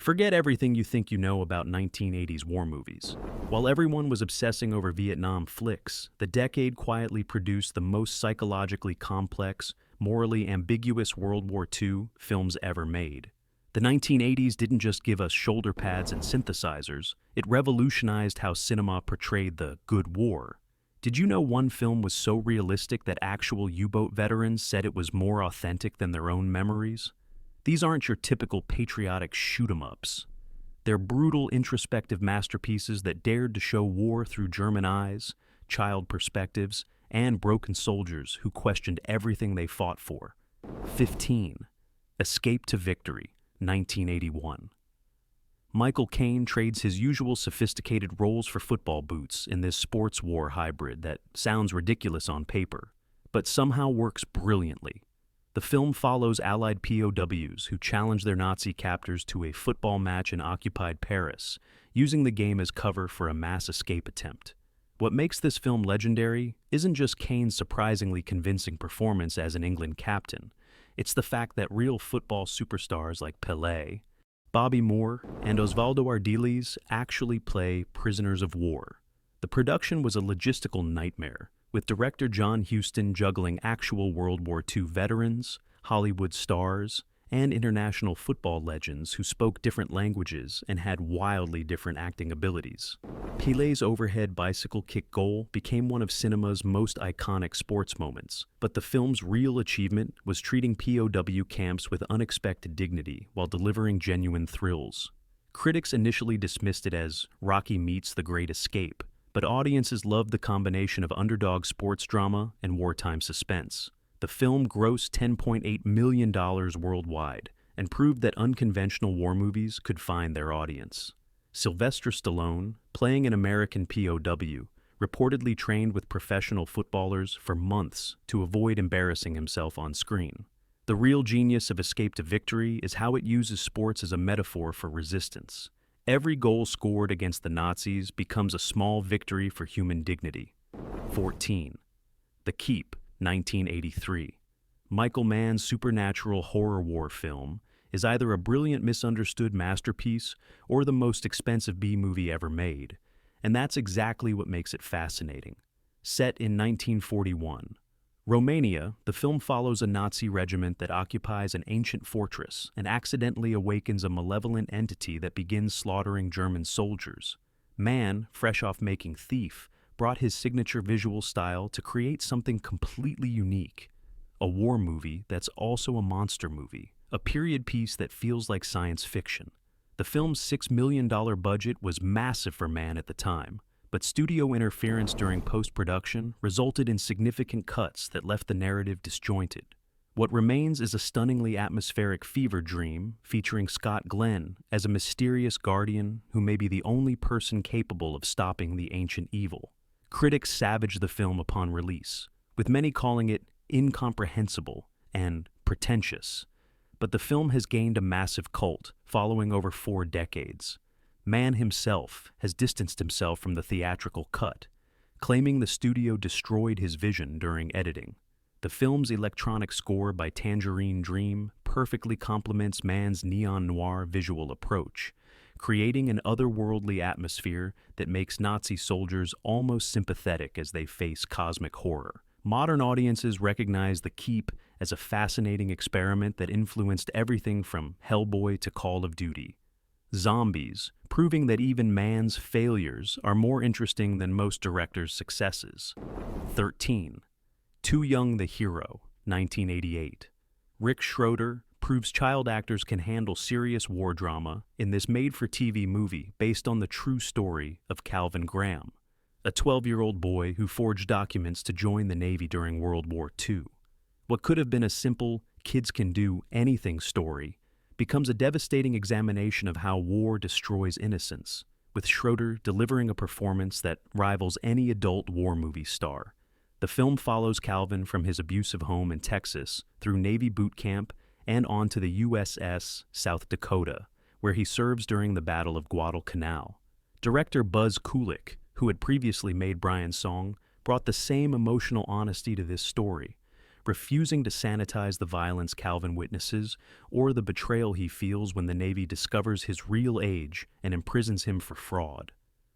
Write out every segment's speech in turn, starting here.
Forget everything you think you know about 1980s war movies. While everyone was obsessing over Vietnam flicks, the decade quietly produced the most psychologically complex, morally ambiguous World War II films ever made. The 1980s didn't just give us shoulder pads and synthesizers, it revolutionized how cinema portrayed the good war. Did you know one film was so realistic that actual U-boat veterans said it was more authentic than their own memories? These aren't your typical patriotic shoot-'em-ups. They're brutal, introspective masterpieces that dared to show war through German eyes, child perspectives, and broken soldiers who questioned everything they fought for. 15. Escape to Victory, 1981. Michael Caine trades his usual sophisticated roles for football boots in this sports war hybrid that sounds ridiculous on paper, but somehow works brilliantly. The film follows Allied POWs who challenge their Nazi captors to a football match in occupied Paris, using the game as cover for a mass escape attempt. What makes this film legendary isn't just Caine's surprisingly convincing performance as an England captain. It's the fact that real football superstars like Pelé, Bobby Moore, and Osvaldo Ardiles actually play prisoners of war. The production was a logistical nightmare, with director John Huston juggling actual World War II veterans, Hollywood stars, and international football legends who spoke different languages and had wildly different acting abilities. Pelé's overhead bicycle kick goal became one of cinema's most iconic sports moments, but the film's real achievement was treating POW camps with unexpected dignity while delivering genuine thrills. Critics initially dismissed it as Rocky meets The Great Escape, but audiences loved the combination of underdog sports drama and wartime suspense. The film grossed $10.8 million worldwide and proved that unconventional war movies could find their audience. Sylvester Stallone, playing an American POW, reportedly trained with professional footballers for months to avoid embarrassing himself on screen. The real genius of Escape to Victory is how it uses sports as a metaphor for resistance. Every goal scored against the Nazis becomes a small victory for human dignity. 14. The Keep, 1983. Michael Mann's supernatural horror war film is either a brilliant misunderstood masterpiece or the most expensive B-movie ever made, and that's exactly what makes it fascinating. Set in 1941, Romania, the film follows a Nazi regiment that occupies an ancient fortress and accidentally awakens a malevolent entity that begins slaughtering German soldiers. Mann, fresh off making Thief, brought his signature visual style to create something completely unique. A war movie that's also a monster movie, a period piece that feels like science fiction. The film's $6 million budget was massive for Mann at the time, but studio interference during post-production resulted in significant cuts that left the narrative disjointed. What remains is a stunningly atmospheric fever dream featuring Scott Glenn as a mysterious guardian who may be the only person capable of stopping the ancient evil. Critics savaged the film upon release, with many calling it incomprehensible and pretentious. But the film has gained a massive cult following over 4 decades. Mann himself has distanced himself from the theatrical cut, claiming the studio destroyed his vision during editing. The film's electronic score by Tangerine Dream perfectly complements Mann's neon noir visual approach, creating an otherworldly atmosphere that makes Nazi soldiers almost sympathetic as they face cosmic horror. Modern audiences recognize The Keep as a fascinating experiment that influenced everything from Hellboy to Call of Duty. Zombies, proving that even Mann's failures are more interesting than most directors' successes. 13. Too Young the Hero, 1988. Rick Schroeder proves child actors can handle serious war drama in this made-for-TV movie based on the true story of Calvin Graham, a 12-year-old boy who forged documents to join the Navy during World War II. What could have been a simple kids can do anything story becomes a devastating examination of how war destroys innocence, with Schroeder delivering a performance that rivals any adult war movie star. The film follows Calvin from his abusive home in Texas through Navy boot camp and on to the USS South Dakota, where he serves during the Battle of Guadalcanal. Director Buzz Kulik, who had previously made Brian's Song, brought the same emotional honesty to this story, refusing to sanitize the violence Calvin witnesses or the betrayal he feels when the Navy discovers his real age and imprisons him for fraud.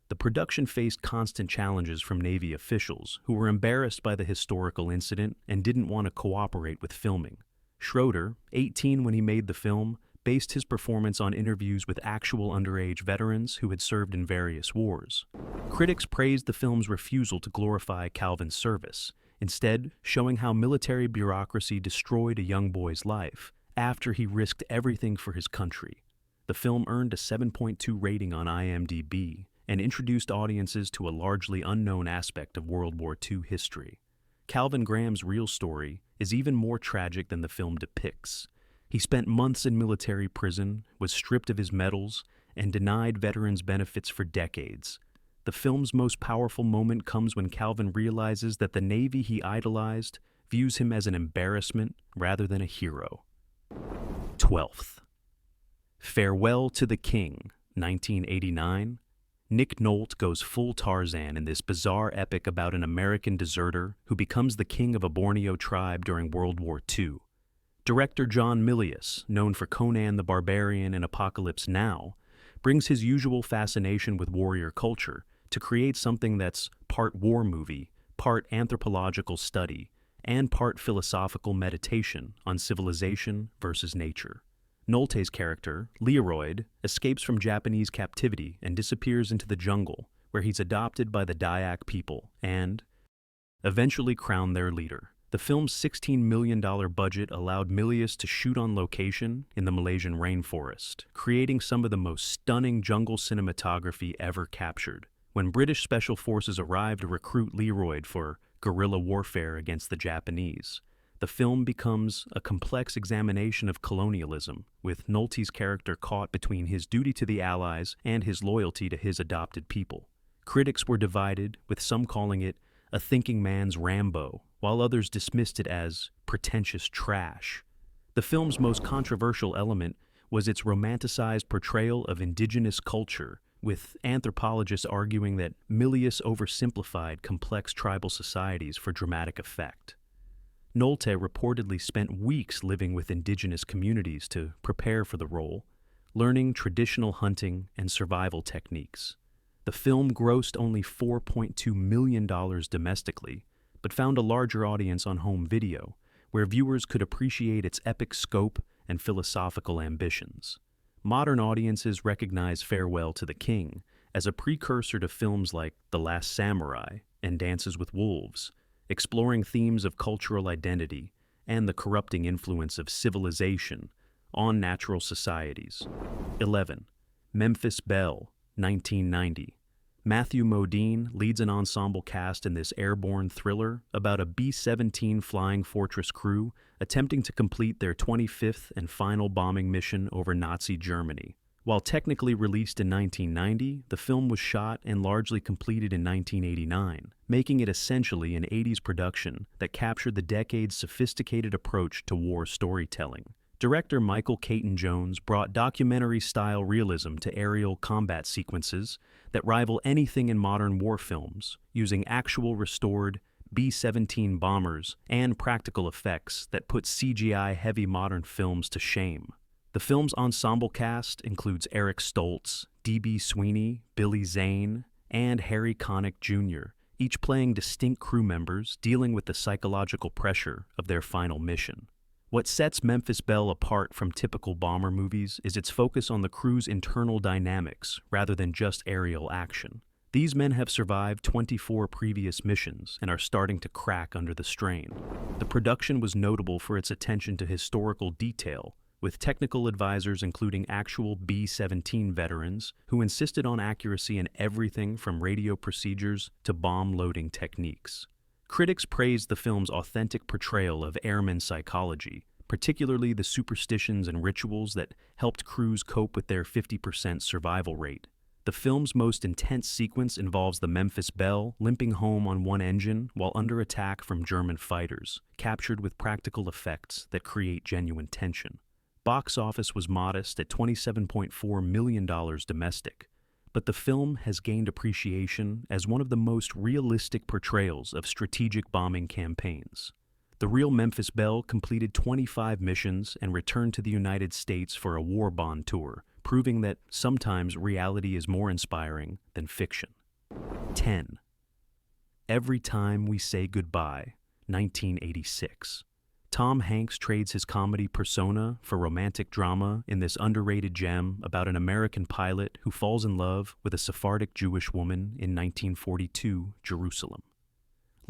The production faced constant challenges from Navy officials who were embarrassed by the historical incident and didn't want to cooperate with filming. Schroeder, 18 when he made the film, based his performance on interviews with actual underage veterans who had served in various wars. Critics praised the film's refusal to glorify Calvin's service, instead showing how military bureaucracy destroyed a young boy's life after he risked everything for his country. The film earned a 7.2 rating on IMDb and introduced audiences to a largely unknown aspect of World War II history. Calvin Graham's real story is even more tragic than the film depicts. He spent months in military prison, was stripped of his medals, and denied veterans benefits for decades. The film's most powerful moment comes when Calvin realizes that the Navy he idolized views him as an embarrassment rather than a hero. 12th. Farewell to the King, 1989. Nick Nolte goes full Tarzan in this bizarre epic about an American deserter who becomes the king of a Borneo tribe during World War II. Director John Milius, known for Conan the Barbarian and Apocalypse Now, brings his usual fascination with warrior culture to create something that's part war movie, part anthropological study, and part philosophical meditation on civilization versus nature. Nolte's character, Leroyd, escapes from Japanese captivity and disappears into the jungle, where he's adopted by the Dayak people and eventually crowned their leader. The film's $16 million budget allowed Milius to shoot on location in the Malaysian rainforest, creating some of the most stunning jungle cinematography ever captured. When British special forces arrived to recruit Leroyd for guerrilla warfare against the Japanese, the film becomes a complex examination of colonialism, with Nolte's character caught between his duty to the Allies and his loyalty to his adopted people. Critics were divided, with some calling it a thinking man's Rambo, while others dismissed it as pretentious trash. The film's most controversial element was its romanticized portrayal of indigenous culture, with anthropologists arguing that Milius oversimplified complex tribal societies for dramatic effect. Nolte reportedly spent weeks living with indigenous communities to prepare for the role, learning traditional hunting and survival techniques. The film grossed only $4.2 million domestically, but found a larger audience on home video, where viewers could appreciate its epic scope and philosophical ambitions. Modern audiences recognize Farewell to the King as a precursor to films like The Last Samurai and Dances with Wolves, exploring themes of cultural identity and the corrupting influence of civilization on natural societies. 11. Memphis Belle, 1990. Matthew Modine leads an ensemble cast in this airborne thriller about a B-17 Flying Fortress crew attempting to complete their 25th and final bombing mission over Nazi Germany. While technically released in 1990, the film was shot and largely completed in 1989, making it essentially an 80s production that captured the decade's sophisticated approach to war storytelling. Director Michael Caton-Jones brought documentary-style realism to aerial combat sequences that rival anything in modern war films, using actual restored B-17 bombers and practical effects that put CGI-heavy modern films to shame. The film's ensemble cast includes Eric Stoltz, D.B. Sweeney, Billy Zane, and Harry Connick Jr., each playing distinct crew members dealing with the psychological pressure of their final mission. What sets Memphis Belle apart from typical bomber movies is its focus on the crew's internal dynamics rather than just aerial action. These men have survived 24 previous missions and are starting to crack under the strain. The production was notable for its attention to historical detail, with technical advisors including actual B-17 veterans who insisted on accuracy in everything from radio procedures to bomb loading techniques. Critics praised the film's authentic portrayal of airman psychology, particularly the superstitions and rituals that helped crews cope with their 50% survival rate. The film's most intense sequence involves the Memphis Belle limping home on one engine while under attack from German fighters, captured with practical effects that create genuine tension. Box office was modest at $27.4 million domestic, but the film has gained appreciation as one of the most realistic portrayals of strategic bombing campaigns. The real Memphis Belle completed 25 missions and returned to the United States for a war bond tour, proving that sometimes reality is more inspiring than fiction. 10. Every Time We Say Goodbye, 1986. Tom Hanks trades his comedy persona for romantic drama in this underrated gem about an American pilot who falls in love with a Sephardic Jewish woman in 1942 Jerusalem.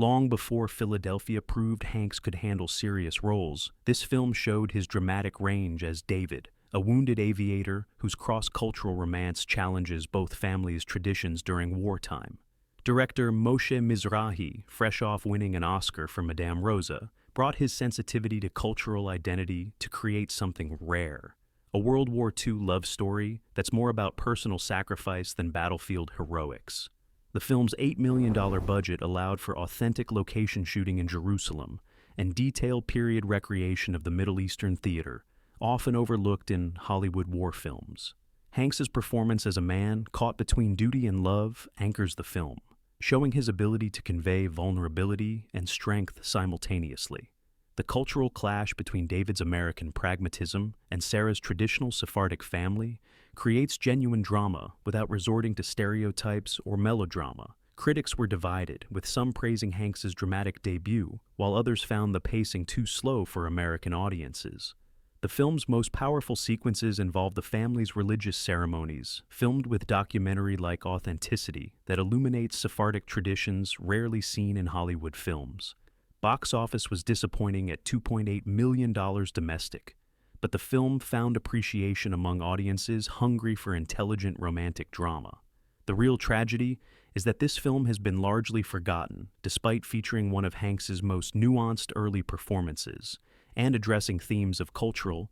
Long before Philadelphia proved Hanks could handle serious roles, this film showed his dramatic range as David, a wounded aviator whose cross-cultural romance challenges both families' traditions during wartime. Director Moshe Mizrahi, fresh off winning an Oscar for Madame Rosa, brought his sensitivity to cultural identity to create something rare, a World War II love story that's more about personal sacrifice than battlefield heroics. The film's $8 million budget allowed for authentic location shooting in Jerusalem and detailed period recreation of the Middle Eastern theater, often overlooked in Hollywood war films. Hanks's performance as a man caught between duty and love anchors the film, showing his ability to convey vulnerability and strength simultaneously. The cultural clash between David's American pragmatism and Sarah's traditional Sephardic family creates genuine drama without resorting to stereotypes or melodrama. Critics were divided, with some praising Hanks's dramatic debut, while others found the pacing too slow for American audiences. The film's most powerful sequences involve the family's religious ceremonies, filmed with documentary-like authenticity that illuminates Sephardic traditions rarely seen in Hollywood films. Box office was disappointing at $2.8 million domestic, but the film found appreciation among audiences hungry for intelligent romantic drama. The real tragedy is that this film has been largely forgotten, despite featuring one of Hanks's most nuanced early performances and addressing themes of cultural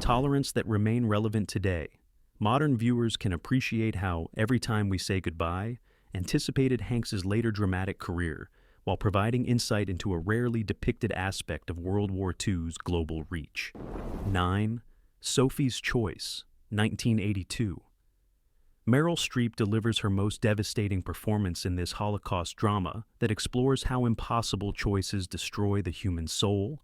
tolerance that remain relevant today. Modern viewers can appreciate how Every Time We Say Goodbye anticipated Hanks's later dramatic career while providing insight into a rarely depicted aspect of World War II's global reach. 9. Sophie's Choice, 1982. Meryl Streep delivers her most devastating performance in this Holocaust drama that explores how impossible choices destroy the human soul.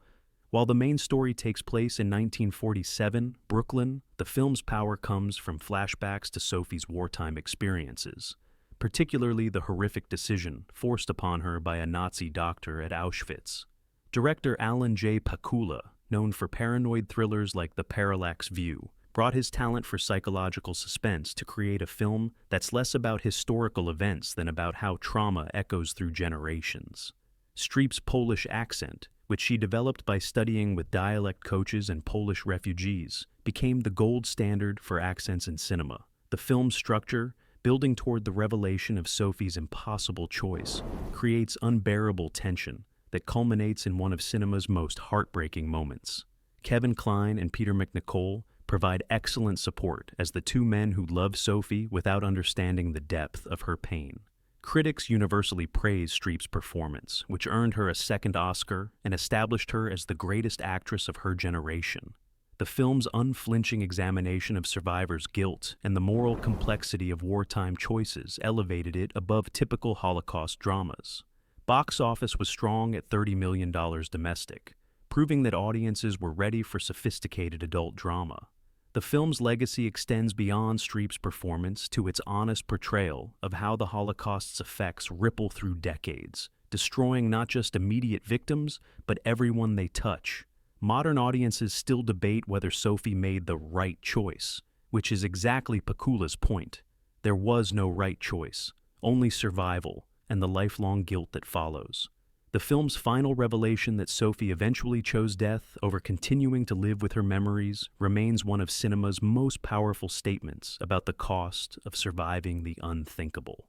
While the main story takes place in 1947, Brooklyn, the film's power comes from flashbacks to Sophie's wartime experiences, particularly the horrific decision forced upon her by a Nazi doctor at Auschwitz. Director Alan J. Pakula, known for paranoid thrillers like The Parallax View, brought his talent for psychological suspense to create a film that's less about historical events than about how trauma echoes through generations. Streep's Polish accent, which she developed by studying with dialect coaches and Polish refugees, became the gold standard for accents in cinema. The film's structure, building toward the revelation of Sophie's impossible choice, creates unbearable tension that culminates in one of cinema's most heartbreaking moments. Kevin Kline and Peter McNicol provide excellent support as the two men who love Sophie without understanding the depth of her pain. Critics universally praise Streep's performance, which earned her a second Oscar and established her as the greatest actress of her generation. The film's unflinching examination of survivors' guilt and the moral complexity of wartime choices elevated it above typical Holocaust dramas. Box office was strong at $30 million domestic, proving that audiences were ready for sophisticated adult drama. The film's legacy extends beyond Streep's performance to its honest portrayal of how the Holocaust's effects ripple through decades, destroying not just immediate victims, but everyone they touch. Modern audiences still debate whether Sophie made the right choice, which is exactly Pakula's point. There was no right choice, only survival and the lifelong guilt that follows. The film's final revelation that Sophie eventually chose death over continuing to live with her memories remains one of cinema's most powerful statements about the cost of surviving the unthinkable.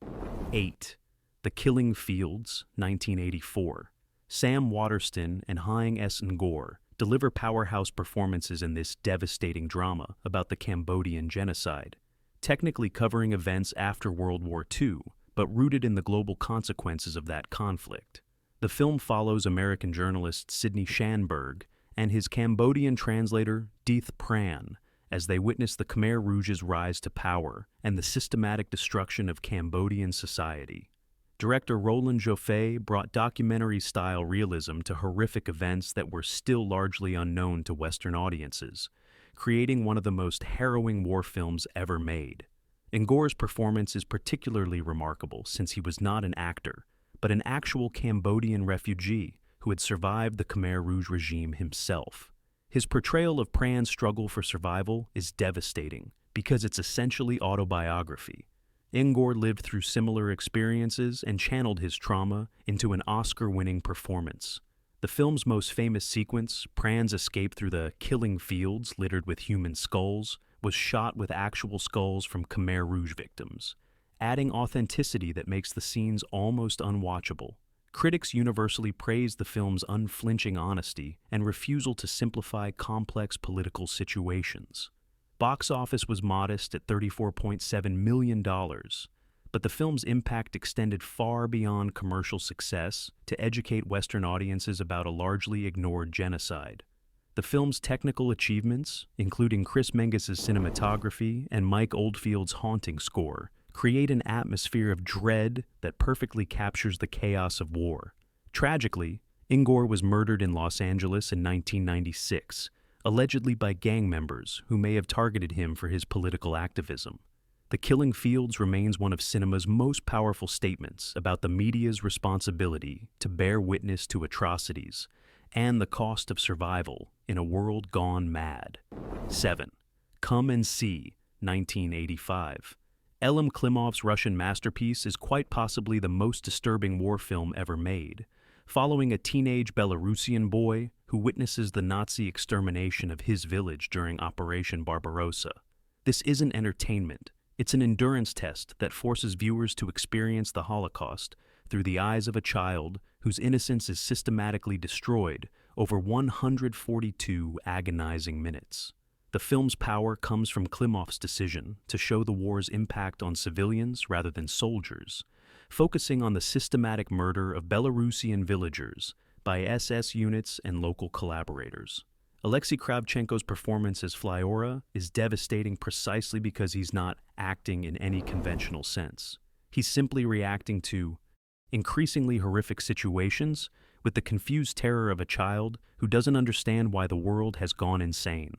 8. The Killing Fields, 1984. Sam Waterston and Hein S. Ngor deliver powerhouse performances in this devastating drama about the Cambodian genocide, technically covering events after World War II, but rooted in the global consequences of that conflict. The film follows American journalist Sidney Schanberg and his Cambodian translator Deeth Pran as they witness the Khmer Rouge's rise to power and the systematic destruction of Cambodian society. Director Roland Joffé brought documentary-style realism to horrific events that were still largely unknown to Western audiences, creating one of the most harrowing war films ever made. Ngor's performance is particularly remarkable since he was not an actor, but an actual Cambodian refugee who had survived the Khmer Rouge regime himself. His portrayal of Pran's struggle for survival is devastating because it's essentially autobiography. Ngor lived through similar experiences and channeled his trauma into an Oscar-winning performance. The film's most famous sequence, Pran's escape through the killing fields littered with human skulls, was shot with actual skulls from Khmer Rouge victims, adding authenticity that makes the scenes almost unwatchable. Critics universally praised the film's unflinching honesty and refusal to simplify complex political situations. Box office was modest at $34.7 million, but the film's impact extended far beyond commercial success to educate Western audiences about a largely ignored genocide. The film's technical achievements, including Chris Mengus's cinematography and Mike Oldfield's haunting score, create an atmosphere of dread that perfectly captures the chaos of war. Tragically, Ngor was murdered in Los Angeles in 1996, allegedly by gang members who may have targeted him for his political activism. The Killing Fields remains one of cinema's most powerful statements about the media's responsibility to bear witness to atrocities and the cost of survival in a world gone mad. 7. Come and See, 1985. Elem Klimov's Russian masterpiece is quite possibly the most disturbing war film ever made, following a teenage Belarusian boy who witnesses the Nazi extermination of his village during Operation Barbarossa. This isn't entertainment, it's an endurance test that forces viewers to experience the Holocaust through the eyes of a child whose innocence is systematically destroyed over 142 agonizing minutes. The film's power comes from Klimov's decision to show the war's impact on civilians rather than soldiers, focusing on the systematic murder of Belarusian villagers by SS units and local collaborators. Alexei Kravchenko's performance as Flyora is devastating precisely because he's not acting in any conventional sense. He's simply reacting to increasingly horrific situations with the confused terror of a child who doesn't understand why the world has gone insane.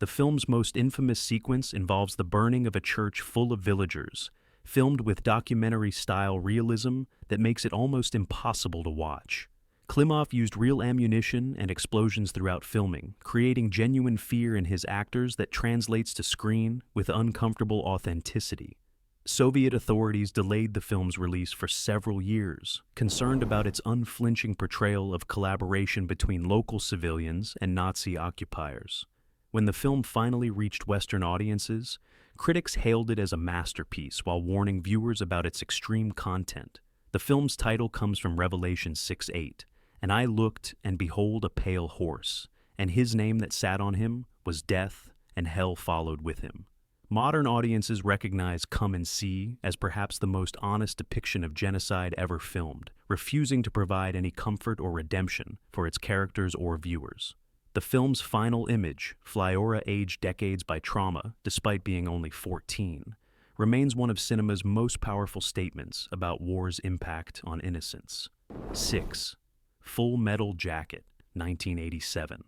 The film's most infamous sequence involves the burning of a church full of villagers, filmed with documentary-style realism that makes it almost impossible to watch. Klimov used real ammunition and explosions throughout filming, creating genuine fear in his actors that translates to screen with uncomfortable authenticity. Soviet authorities delayed the film's release for several years, concerned about its unflinching portrayal of collaboration between local civilians and Nazi occupiers. When the film finally reached Western audiences, critics hailed it as a masterpiece while warning viewers about its extreme content. The film's title comes from Revelation 6:8, "And I looked, and behold a pale horse, and his name that sat on him was Death, and hell followed with him." Modern audiences recognize Come and See as perhaps the most honest depiction of genocide ever filmed, refusing to provide any comfort or redemption for its characters or viewers. The film's final image, Flyora aged decades by trauma, despite being only 14, remains one of cinema's most powerful statements about war's impact on innocence. 6. Full Metal Jacket, 1987.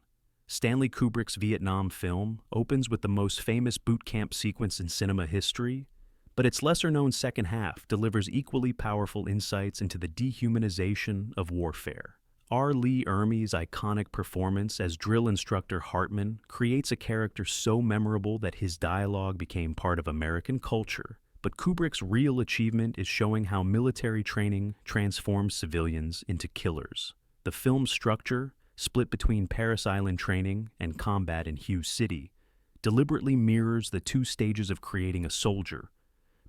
Stanley Kubrick's Vietnam film opens with the most famous boot camp sequence in cinema history, but its lesser-known second half delivers equally powerful insights into the dehumanization of warfare. R. Lee Ermey's iconic performance as drill instructor Hartman creates a character so memorable that his dialogue became part of American culture, but Kubrick's real achievement is showing how military training transforms civilians into killers. The film's structure, split between Paris Island training and combat in Hughes City, deliberately mirrors the two stages of creating a soldier,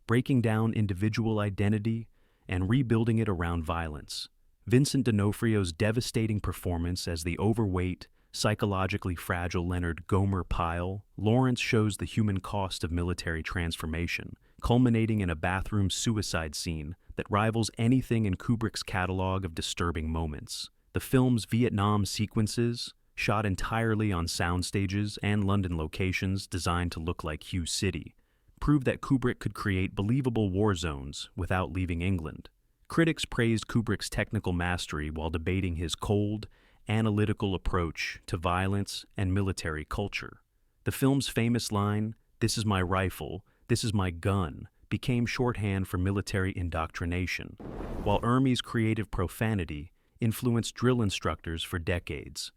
breaking down individual identity and rebuilding it around violence. Vincent D'Onofrio's devastating performance as the overweight, psychologically fragile Leonard Gomer Pyle, Lawrence shows the human cost of military transformation, culminating in a bathroom suicide scene that rivals anything in Kubrick's catalog of disturbing moments. The film's Vietnam sequences, shot entirely on sound stages and London locations designed to look like Hughes City, prove that Kubrick could create believable war zones without leaving England. Critics praised Kubrick's technical mastery while debating his cold, analytical approach to violence and military culture. The film's famous line, "This is my rifle, this is my gun," became shorthand for military indoctrination, while Ermey's creative profanity influenced drill instructors for decades.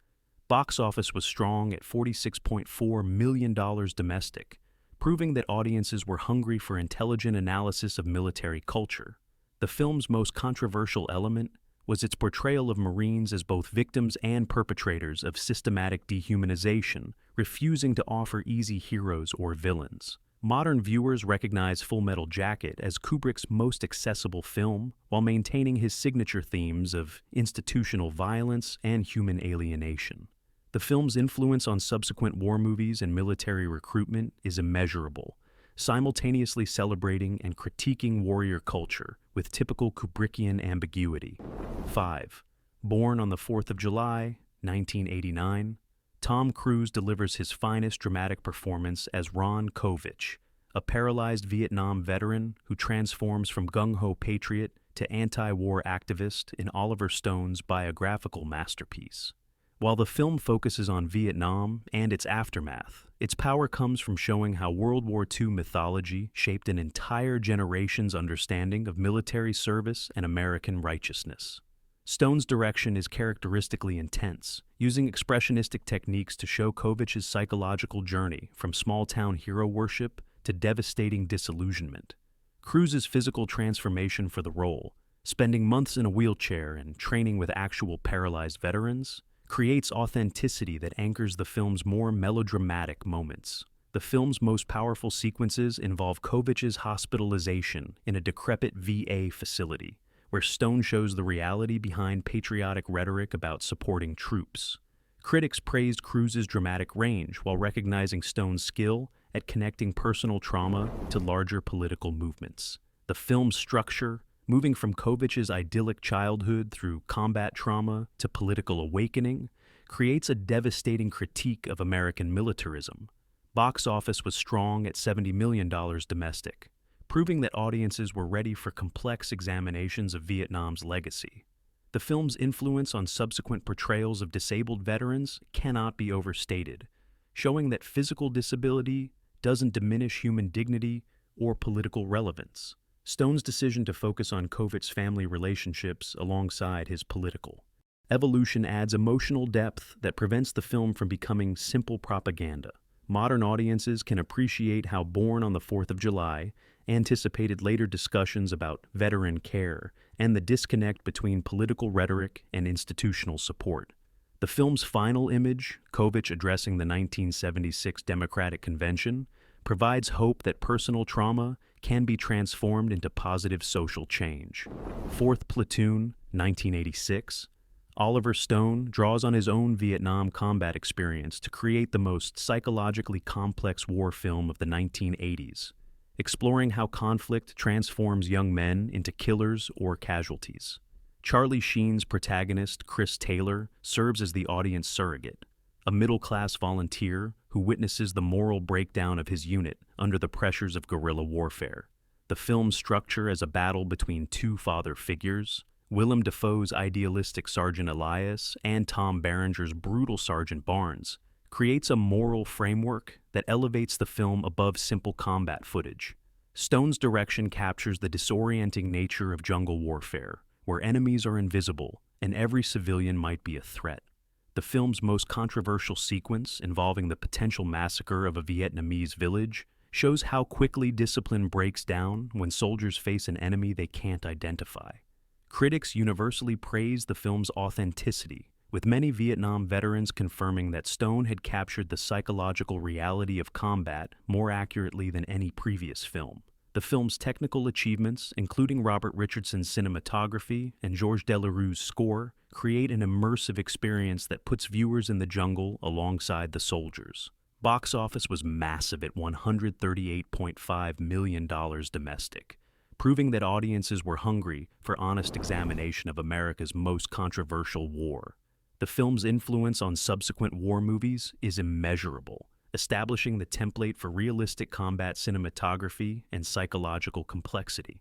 Box office was strong at $46.4 million domestic, proving that audiences were hungry for intelligent analysis of military culture. The film's most controversial element was its portrayal of Marines as both victims and perpetrators of systematic dehumanization, refusing to offer easy heroes or villains. Modern viewers recognize Full Metal Jacket as Kubrick's most accessible film, while maintaining his signature themes of institutional violence and human alienation. The film's influence on subsequent war movies and military recruitment is immeasurable, simultaneously celebrating and critiquing warrior culture with typical Kubrickian ambiguity. 5. Born on the 4th of July, 1989, Tom Cruise delivers his finest dramatic performance as Ron Kovich, a paralyzed Vietnam veteran who transforms from gung-ho patriot to anti-war activist in Oliver Stone's biographical masterpiece. While the film focuses on Vietnam and its aftermath, its power comes from showing how World War II mythology shaped an entire generation's understanding of military service and American righteousness. Stone's direction is characteristically intense, using expressionistic techniques to show Kovich's psychological journey from small-town hero worship to devastating disillusionment. Cruise's physical transformation for the role, spending months in a wheelchair and training with actual paralyzed veterans, creates authenticity that anchors the film's more melodramatic moments. The film's most powerful sequences involve Kovich's hospitalization in a decrepit VA facility, where Stone shows the reality behind patriotic rhetoric about supporting troops. Critics praised Cruise's dramatic range while recognizing Stone's skill at connecting personal trauma to larger political movements. The film's structure, moving from Kovich's idyllic childhood through combat trauma to political awakening, creates a devastating critique of American militarism. Box office was strong at $70 million domestic, proving that audiences were ready for complex examinations of Vietnam's legacy. The film's influence on subsequent portrayals of disabled veterans cannot be overstated, showing that physical disability doesn't diminish human dignity or political relevance. Stone's decision to focus on Kovich's family relationships alongside his political evolution adds emotional depth that prevents the film from becoming simple propaganda. Modern audiences can appreciate how Born on the 4th of July anticipated later discussions about veteran care and the disconnect between political rhetoric and institutional support. The film's final image, Kovich addressing the 1976 Democratic Convention, provides hope that personal trauma can be transformed into positive social change. 4th Platoon, 1986. Oliver Stone draws on his own Vietnam combat experience to create the most psychologically complex war film of the 1980s, exploring how conflict transforms young men into killers or casualties. Charlie Sheen's protagonist, Chris Taylor, serves as the audience surrogate, a middle-class volunteer who witnesses the moral breakdown of his unit under the pressures of guerrilla warfare. The film's structure as a battle between two father figures, Willem Dafoe's idealistic Sergeant Elias and Tom Berenger's brutal Sergeant Barnes, creates a moral framework that elevates the film above simple combat footage. Stone's direction captures the disorienting nature of jungle warfare, where enemies are invisible and every civilian might be a threat. The film's most controversial sequence, involving the potential massacre of a Vietnamese village, shows how quickly discipline breaks down when soldiers face an enemy they can't identify. Critics universally praised the film's authenticity, with many Vietnam veterans confirming that Stone had captured the psychological reality of combat more accurately than any previous film. The film's technical achievements, including Robert Richardson's cinematography and Georges Delerue score, create an immersive experience that puts viewers in the jungle alongside the soldiers. Box office was massive at $138.5 million domestic, proving that audiences were hungry for honest examination of America's most controversial war. The film's influence on subsequent war movies is immeasurable, establishing the template for realistic combat cinematography and psychological complexity.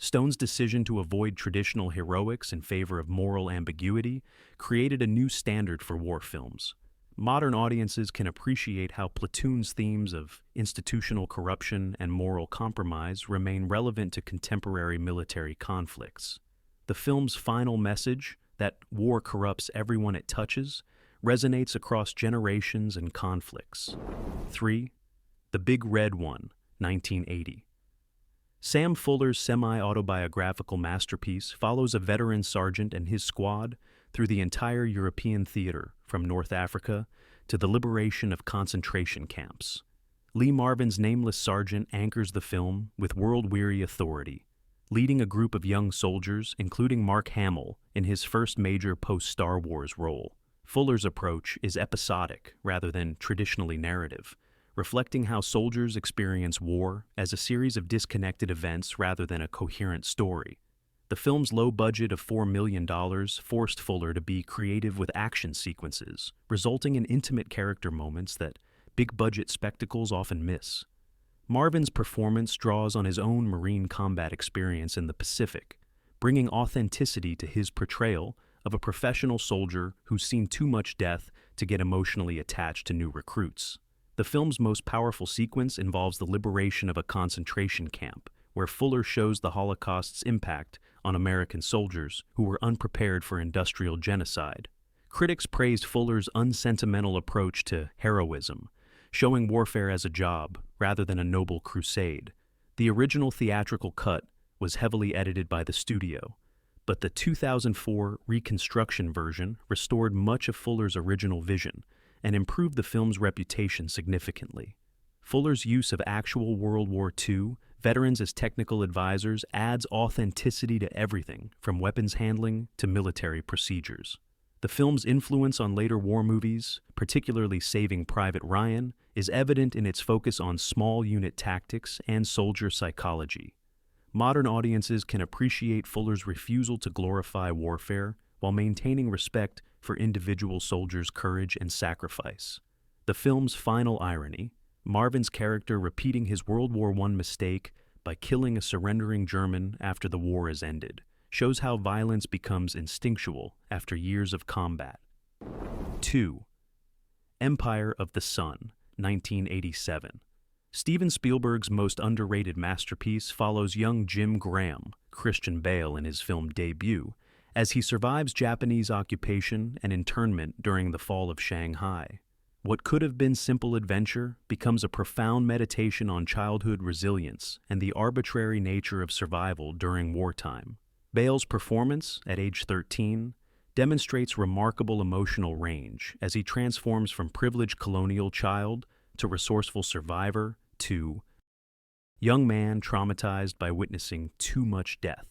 Stone's decision to avoid traditional heroics in favor of moral ambiguity created a new standard for war films. Modern audiences can appreciate how Platoon's themes of institutional corruption and moral compromise remain relevant to contemporary military conflicts. The film's final message, that war corrupts everyone it touches, resonates across generations and conflicts. 3. The Big Red One, 1980. Sam Fuller's semi-autobiographical masterpiece follows a veteran sergeant and his squad through the entire European theater, from North Africa to the liberation of concentration camps. Lee Marvin's nameless sergeant anchors the film with world-weary authority, leading a group of young soldiers, including Mark Hamill, in his first major post-Star Wars role. Fuller's approach is episodic rather than traditionally narrative, reflecting how soldiers experience war as a series of disconnected events rather than a coherent story. The film's low budget of $4 million forced Fuller to be creative with action sequences, resulting in intimate character moments that big-budget spectacles often miss. Marvin's performance draws on his own Marine combat experience in the Pacific, bringing authenticity to his portrayal of a professional soldier who's seen too much death to get emotionally attached to new recruits. The film's most powerful sequence involves the liberation of a concentration camp, where Fuller shows the Holocaust's impact on American soldiers who were unprepared for industrial genocide. Critics praised Fuller's unsentimental approach to heroism, showing warfare as a job rather than a noble crusade. The original theatrical cut was heavily edited by the studio, but the 2004 reconstruction version restored much of Fuller's original vision and improved the film's reputation significantly. Fuller's use of actual World War II veterans as technical advisors adds authenticity to everything, from weapons handling to military procedures. The film's influence on later war movies, particularly Saving Private Ryan, is evident in its focus on small unit tactics and soldier psychology. Modern audiences can appreciate Fuller's refusal to glorify warfare while maintaining respect for individual soldiers' courage and sacrifice. The film's final irony, Marvin's character repeating his World War I mistake by killing a surrendering German after the war is ended, shows how violence becomes instinctual after years of combat. 2. Empire of the Sun, 1987. Steven Spielberg's most underrated masterpiece follows young Jim Graham, Christian Bale in his film debut, as he survives Japanese occupation and internment during the fall of Shanghai. What could have been simple adventure becomes a profound meditation on childhood resilience and the arbitrary nature of survival during wartime. Bale's performance, at age 13, demonstrates remarkable emotional range as he transforms from privileged colonial child to resourceful survivor to young man traumatized by witnessing too much death.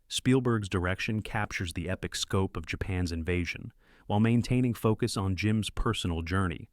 Spielberg's direction captures the epic scope of Japan's invasion, while maintaining focus on Jim's personal journey,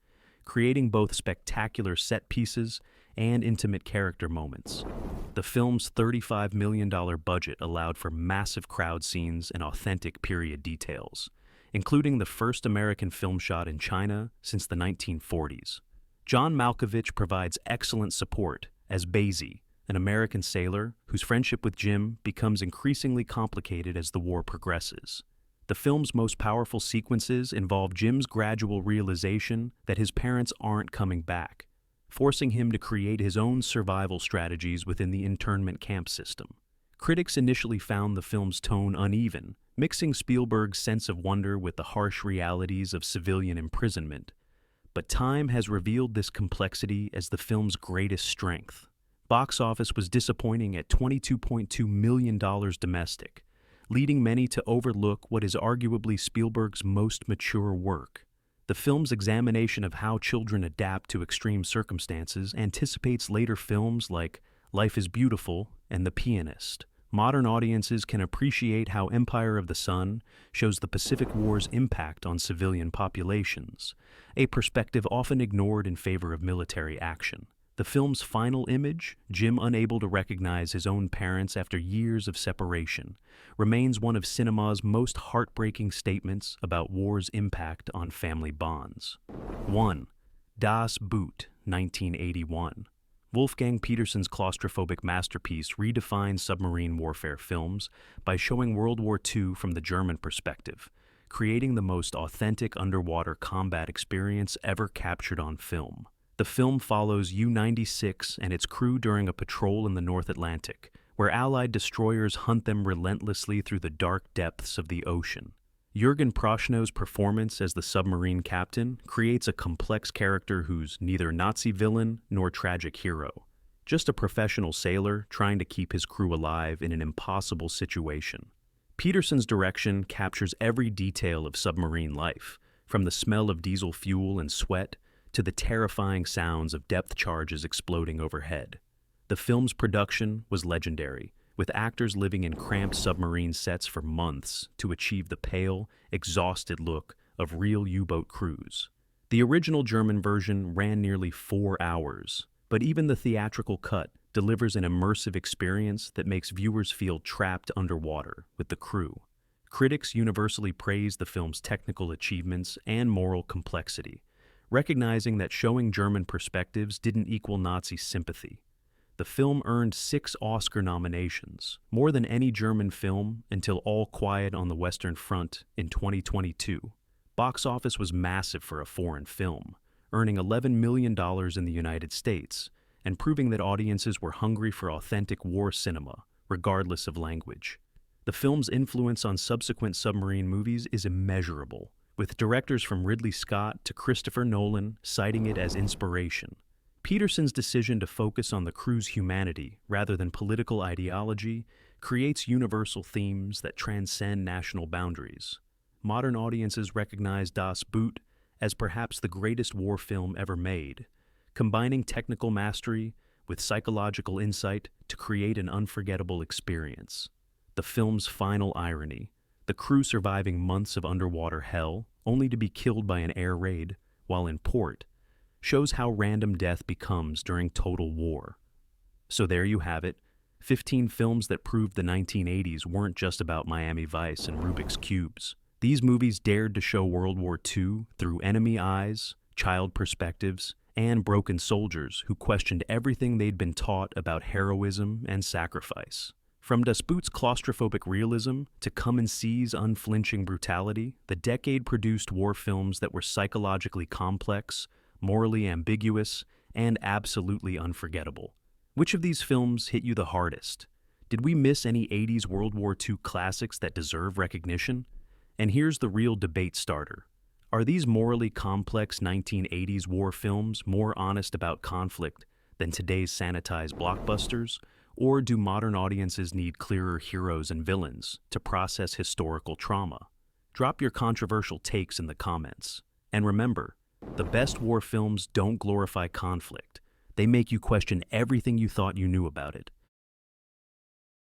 creating both spectacular set pieces and intimate character moments. The film's $35 million budget allowed for massive crowd scenes and authentic period details, including the first American film shot in China since the 1940s. John Malkovich provides excellent support as Basie, an American sailor whose friendship with Jim becomes increasingly complicated as the war progresses. The film's most powerful sequences involve Jim's gradual realization that his parents aren't coming back, forcing him to create his own survival strategies within the internment camp system. Critics initially found the film's tone uneven, mixing Spielberg's sense of wonder with the harsh realities of civilian imprisonment. But time has revealed this complexity as the film's greatest strength. Box office was disappointing at $22.2 million domestic, leading many to overlook what is arguably Spielberg's most mature work. The film's examination of how children adapt to extreme circumstances anticipates later films like Life is Beautiful and The Pianist. Modern audiences can appreciate how Empire of the Sun shows the Pacific War's impact on civilian populations, a perspective often ignored in favor of military action. The film's final image, Jim unable to recognize his own parents after years of separation, remains one of cinema's most heartbreaking statements about war's impact on family bonds. 1. Das Boot, 1981. Wolfgang Petersen's claustrophobic masterpiece redefines submarine warfare films by showing World War II from the German perspective, creating the most authentic underwater combat experience ever captured on film. The film follows U-96 and its crew during a patrol in the North Atlantic, where Allied destroyers hunt them relentlessly through the dark depths of the ocean. Jürgen Prochnow performance as the submarine captain creates a complex character who's neither Nazi villain nor tragic hero, just a professional sailor trying to keep his crew alive in an impossible situation. Petersen's direction captures every detail of submarine life, from the smell of diesel fuel and sweat to the terrifying sounds of depth charges exploding overhead. The film's production was legendary, with actors living in cramped submarine sets for months to achieve the pale, exhausted look of real U-boat crews. The original German version ran nearly 4 hours, but even the theatrical cut delivers an immersive experience that makes viewers feel trapped underwater with the crew. Critics universally praise the film's technical achievements and moral complexity, recognizing that showing German perspectives didn't equal Nazi sympathy. The film earned 6 Oscar nominations, more than any German film until All Quiet on the Western Front in 2022. Box office was massive for a foreign film, earning $11 million in the United States, and proving that audiences were hungry for authentic war cinema, regardless of language. The film's influence on subsequent submarine movies is immeasurable, with directors from Ridley Scott to Christopher Nolan citing it as inspiration. Petersen's decision to focus on the crew's humanity rather than political ideology creates universal themes that transcend national boundaries. Modern audiences recognize Das Boot as perhaps the greatest war film ever made, combining technical mastery with psychological insight to create an unforgettable experience. The film's final irony, the crew surviving months of underwater hell only to be killed by an air raid while in port, shows how random death becomes during total war. So there you have it, 15 films that proved the 1980s weren't just about Miami Vice and Rubik's Cubes. These movies dared to show World War II through enemy eyes, child perspectives, and broken soldiers who questioned everything they'd been taught about heroism and sacrifice. From Das Boot's claustrophobic realism to Come and See's unflinching brutality, the decade produced war films that were psychologically complex, morally ambiguous, and absolutely unforgettable. Which of these films hit you the hardest? Did we miss any 80s World War II classics that deserve recognition? And here's the real debate starter. Are these morally complex 1980s war films more honest about conflict than today's sanitized blockbusters? Or do modern audiences need clearer heroes and villains to process historical trauma? Drop your controversial takes in the comments. And remember, the best war films don't glorify conflict. They make you question everything you thought you knew about it.